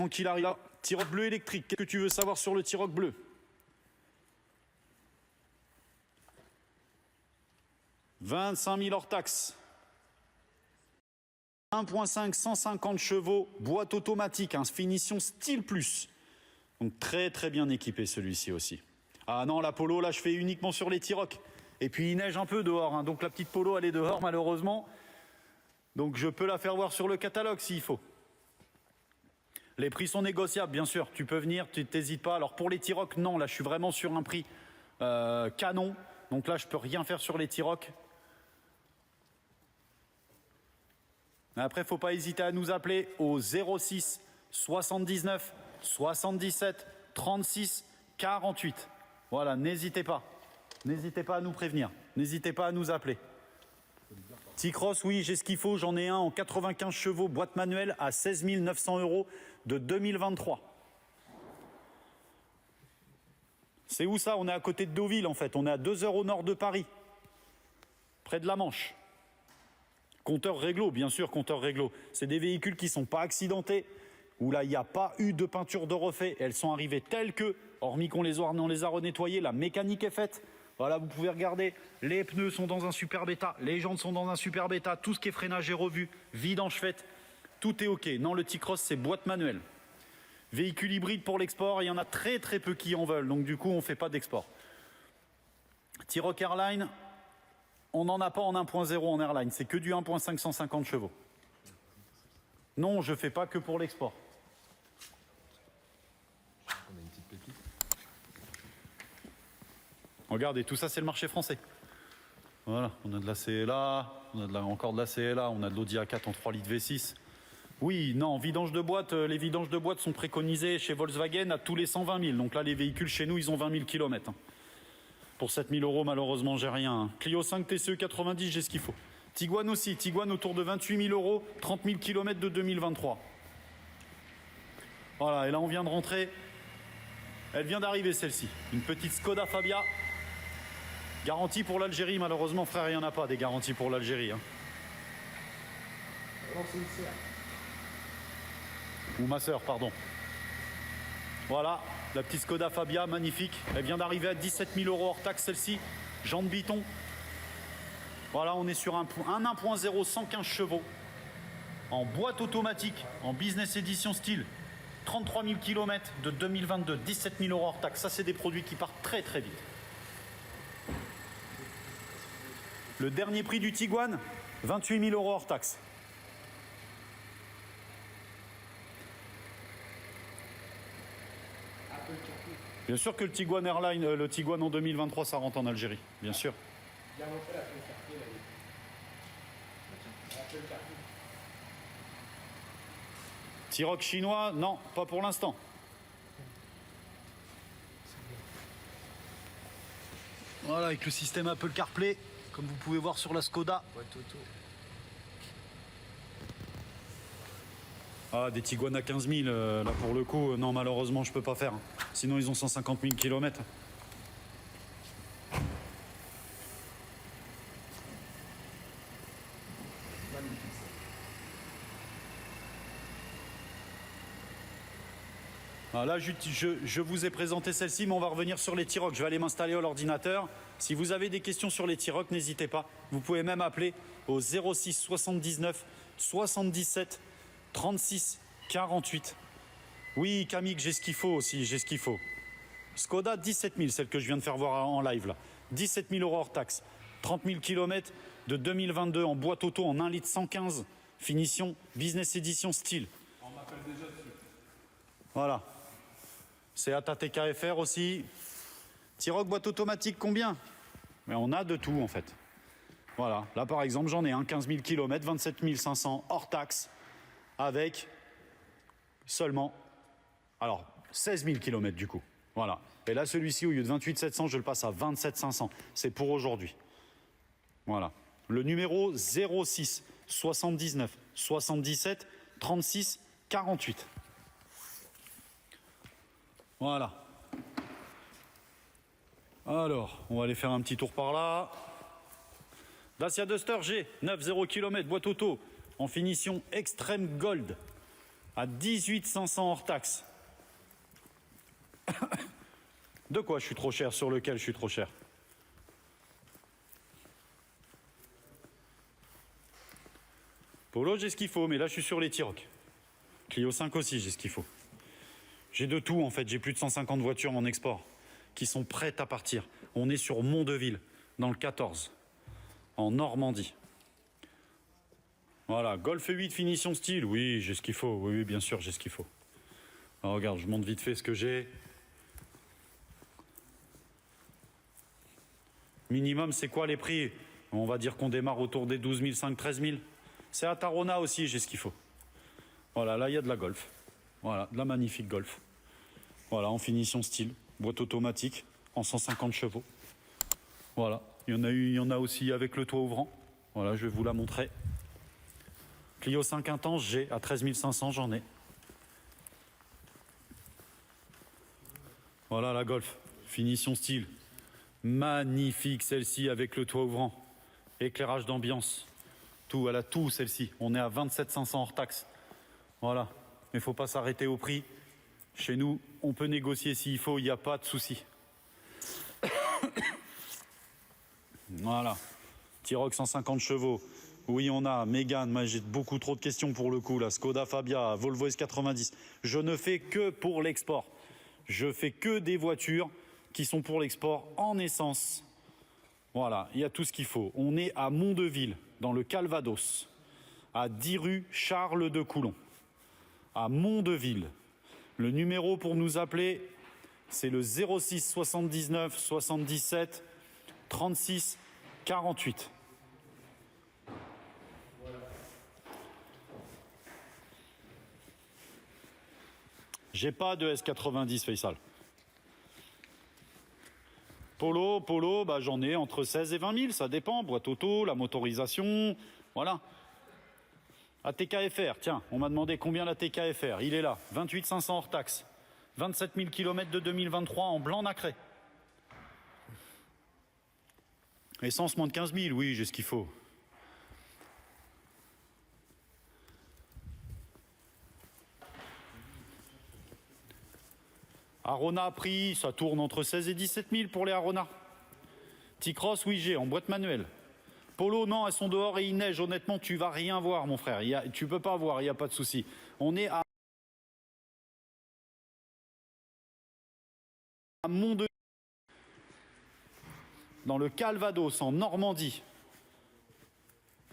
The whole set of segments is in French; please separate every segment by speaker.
Speaker 1: qu'il arrive là. T-Roc bleu électrique. Qu'est-ce que tu veux savoir sur le T-Roc bleu? 25 000 hors taxe. 1.5, 150 chevaux, boîte automatique, hein, finition style plus. Donc très très bien équipé celui-ci aussi. Ah non, la Polo, là je fais uniquement sur les T-Roc. Et puis il neige un peu dehors, hein, donc la petite Polo elle est dehors malheureusement. Donc je peux la faire voir sur le catalogue s'il faut. Les prix sont négociables bien sûr, tu peux venir, tu t'hésites pas. Alors pour les T-Roc, non, là je suis vraiment sur un prix canon. Donc là je peux rien faire sur les T-Roc. Après, il ne faut pas hésiter à nous appeler au 06 79 77 36 48. Voilà, n'hésitez pas. N'hésitez pas à nous prévenir. N'hésitez pas à nous appeler. T-Cross, oui, j'ai ce qu'il faut. J'en ai un en 95 chevaux, boîte manuelle à 16 900 € de 2023. C'est où ça? On est à côté de Deauville, en fait. On est à 2 heures au nord de Paris, près de la Manche. Compteur réglo, bien sûr, compteur réglo. C'est des véhicules qui ne sont pas accidentés, où là, il n'y a pas eu de peinture de refait. Elles sont arrivées telles que, hormis qu'on les a renettoyées, la mécanique est faite. Voilà, vous pouvez regarder, les pneus sont dans un superbe état, les jantes sont dans un superbe état, tout ce qui est freinage est revu, vidange faite, tout est OK. Non, le T-Cross, c'est boîte manuelle. Véhicule hybride pour l'export, il y en a très très peu qui en veulent, donc du coup, on ne fait pas d'export. T-Roc Airline, on n'en a pas en 1.0 en airline, c'est que du 1.5 150 chevaux. Non, je ne fais pas que pour l'export.
Speaker 2: On a une petite pépite.
Speaker 1: Regardez, tout ça c'est le marché français. Voilà, on a de la CLA, on a encore de la CLA, on a de l'Audi A4 en 3 litres V6. Oui, non, vidange de boîte, les vidanges de boîte sont préconisées chez Volkswagen à tous les 120 000. Donc là, les véhicules chez nous, ils ont 20 000 km. Pour 7 000 €, malheureusement, j'ai rien. Clio 5 TCE 90, j'ai ce qu'il faut. Tiguan aussi, Tiguan autour de 28 000 €, 30 000 km de 2023. Voilà, et là, on vient de rentrer. Elle vient d'arriver, celle-ci. Une petite Skoda Fabia. Garantie pour l'Algérie, malheureusement, frère, il n'y en a pas des garanties pour l'Algérie. Hein.
Speaker 2: Alors, c'est une serre.
Speaker 1: Ou ma sœur, pardon. Voilà, la petite Skoda Fabia, magnifique. Elle vient d'arriver à 17 000 € hors taxe, celle-ci. Jantes Biton. Voilà, on est sur un 1.0 115 chevaux. En boîte automatique, en business edition style. 33 000 km de 2022, 17 000 € hors taxe. Ça, c'est des produits qui partent très très vite. Le dernier prix du Tiguan, 28 000 € hors taxe. Bien sûr que le Tiguan Airline, le Tiguan en 2023, ça rentre en Algérie, bien sûr. T-Roc chinois, non, pas pour l'instant. Voilà, avec le système Apple CarPlay, comme vous pouvez voir sur la Skoda.
Speaker 2: Boîte auto.
Speaker 1: Ah, des Tiguan à 15 000, là pour le coup, non, malheureusement, je peux pas faire. Sinon, ils ont 150 000 km. Ah, là, je vous ai présenté celle-ci, mais on va revenir sur les T-Roc. Je vais aller m'installer à l'ordinateur. Si vous avez des questions sur les T-Roc, n'hésitez pas. Vous pouvez même appeler au 06 79 77 36 48. Oui, Camille, j'ai ce qu'il faut aussi, j'ai ce qu'il faut. Skoda, 17 000, celle que je viens de faire voir en live là. 17 000 € hors taxe. 30 000 km de 2022 en boîte auto en 1 litre 115. Finition, business edition style.
Speaker 2: On m'appelle déjà dessus.
Speaker 1: Voilà. C'est à TKFR aussi. T-Roc boîte automatique, combien? Mais on a de tout en fait. Voilà. Là par exemple, j'en ai un 15 000 km, 27 500 hors taxe. Avec seulement, alors 16 000 km du coup. Voilà. Et là, celui-ci, au lieu de 28 700, je le passe à 27 500. C'est pour aujourd'hui. Voilà. Le numéro 06 79 77 36 48. Voilà. Alors, on va aller faire un petit tour par là. Dacia Duster G, 9 0 km, boîte auto, en finition extrême gold. À 18 500 hors taxe. De quoi je suis trop cher? Sur lequel je suis trop cher? Polo, j'ai ce qu'il faut, mais là je suis sur les T-Roc. Clio 5 aussi, j'ai ce qu'il faut. J'ai de tout en fait, j'ai plus de 150 voitures en export qui sont prêtes à partir. On est sur Mondeville, dans le 14, en Normandie. Voilà, Golf 8 finition style, oui, j'ai ce qu'il faut, oui, bien sûr, j'ai ce qu'il faut. Alors, regarde, je montre vite fait ce que j'ai. Minimum, c'est quoi les prix? On va dire qu'on démarre autour des 12 500, 13 000. C'est à Tarona aussi, j'ai ce qu'il faut. Voilà, là, il y a de la Golf. Voilà, de la magnifique Golf. Voilà, en finition style, boîte automatique, en 150 chevaux. Voilà, il y en a aussi avec le toit ouvrant. Voilà, je vais vous la montrer. Clio 5 intense, j'ai à 13 500, j'en ai. Voilà la Golf, finition style. Magnifique celle-ci avec le toit ouvrant. Éclairage d'ambiance. Tout, elle a tout celle-ci. On est à 27 500 hors taxe. Voilà, mais il ne faut pas s'arrêter au prix. Chez nous, on peut négocier s'il faut, il n'y a pas de souci. Voilà, T-Roc 150 chevaux. Oui, on a Mégane, moi j'ai beaucoup trop de questions pour le coup, la Skoda Fabia, Volvo S90. Je ne fais que pour l'export. Je fais que des voitures qui sont pour l'export en essence. Voilà, il y a tout ce qu'il faut. On est à Mondeville, dans le Calvados, à 10 rue Charles de Coulon, à Mondeville. Le numéro pour nous appeler, c'est le 06 79 77 36 48. J'ai pas de S90 Faisal. Polo, bah j'en ai entre 16 et 20 000, ça dépend. Boîte auto, la motorisation, voilà. ATKFR, tiens, on m'a demandé combien la TKFR. Il est là, 28 500 hors taxe. 27 000 km de 2023 en blanc nacré. Essence moins de 15 000, oui, j'ai ce qu'il faut. Arona prix, ça tourne entre 16 et 17 000 pour les Arona. T-Cross, oui, j'ai en boîte manuelle. Polo, non, elles sont dehors et il neige. Honnêtement, tu vas rien voir, mon frère. Tu peux pas voir, il n'y a pas de souci. On est à Mondeville, dans le Calvados, en Normandie.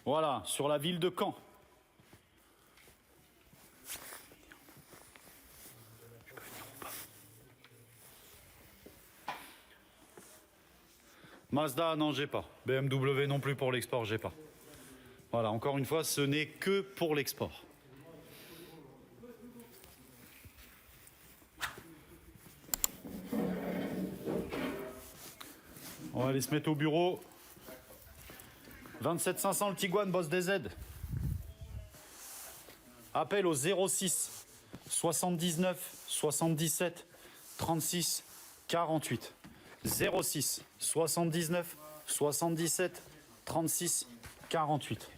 Speaker 1: Voilà, sur la ville de Caen. Mazda, non, j'ai pas. BMW non plus pour l'export, j'ai pas. Voilà, encore une fois, ce n'est que pour l'export. On va aller se mettre au bureau. 27 500 le Tiguan Boss DZ. Appel au 06 79 77 36 48. 06 79 77 36 48.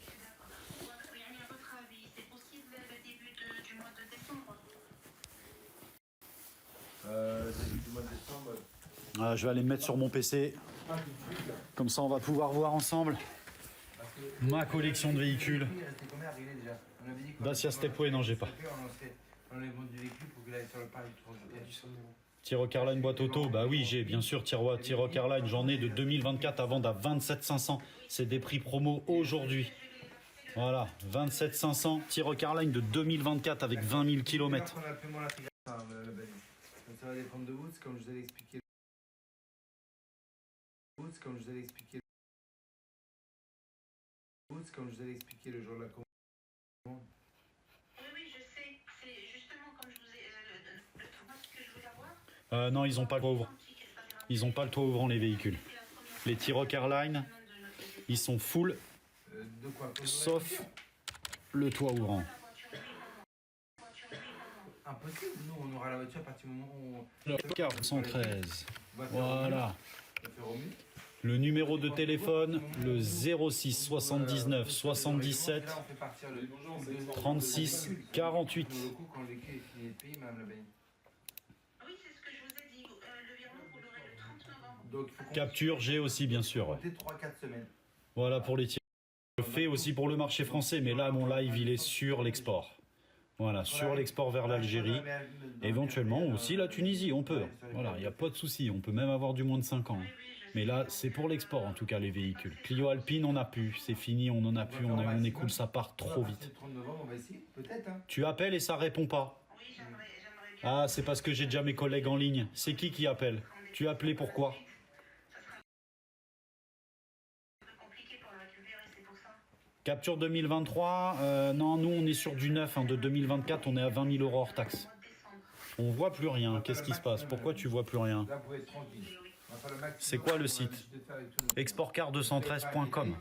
Speaker 1: Je vais aller me mettre sur mon PC. Comme ça, on va pouvoir voir ensemble ma collection de véhicules. Dacia Stepway, non, j'ai pas. T-Roc Airline boîte auto, bah oui, j'ai bien sûr T-Roc Airline, j'en ai de 2024 à vendre à 27 500. C'est des prix promo aujourd'hui. Voilà, 27 500, T-Roc Airline de 2024 avec 20 000 km.
Speaker 3: Ça va dépendre de vous, comme je vous avais expliqué. Comme je vous avais expliqué. Comme je vous avais expliqué le jour de la commande.
Speaker 4: Oui, je sais. C'est justement comme je vous ai. Le que je voulais avoir.
Speaker 1: Non, ils n'ont pas le toit ouvrant. Ils n'ont pas le toit ouvrant, les véhicules. Les T-Roc Airline, ils sont full, sauf le toit ouvrant.
Speaker 3: Impossible, nous on aura la voiture à partir du moment où on.
Speaker 1: Le 413. Voilà.
Speaker 3: Ça fait remis.
Speaker 1: Le numéro de téléphone, le 06 79 77
Speaker 3: Là, on fait partir le
Speaker 1: 36 48.
Speaker 3: Pour le coup, quand le quai est fini de payer, madame la bagne.
Speaker 4: Oui, c'est ce que je vous ai dit. Le virement, vous l'aurez le 30 novembre.
Speaker 3: Donc, il faut
Speaker 1: Capture, j'ai aussi bien sûr. Ouais.
Speaker 3: compter 3-4 semaines.
Speaker 1: Voilà pour les tirs. Je fais aussi pour le marché français, mais là mon live il est sur l'export. Voilà, sur l'export vers l'Algérie, éventuellement aussi la Tunisie, on peut. Voilà, il n'y a pas de souci, on peut même avoir du moins de 5 ans. Mais là, c'est pour l'export en tout cas les véhicules. Clio Alpine, on n'a plus, c'est fini, on en a plus, on écoule, ça part trop vite.
Speaker 3: Le 30 novembre, on va essayer, peut-être. Hein.
Speaker 1: Tu appelles et ça répond pas.
Speaker 4: Oui, j'aimerais bien.
Speaker 1: Ah, c'est parce que j'ai déjà mes collègues en ligne. C'est qui appelle? Tu as appelé pourquoi?
Speaker 4: Ça sera un peu compliqué pour le récupérer, c'est pour ça.
Speaker 1: Capture 2023, non, nous on est sur du neuf, hein, de 2024, on est à 20 000 euros hors taxe.
Speaker 4: Au mois de décembre.
Speaker 1: On voit plus rien, qu'est-ce qui se passe? Pourquoi tu vois plus rien?
Speaker 3: Là, vous pouvez être tranquille. On va faire le maximum.
Speaker 1: C'est quoi le
Speaker 3: On va
Speaker 1: site?
Speaker 3: essayer de faire avec tous nos-
Speaker 1: Exportcar213.com.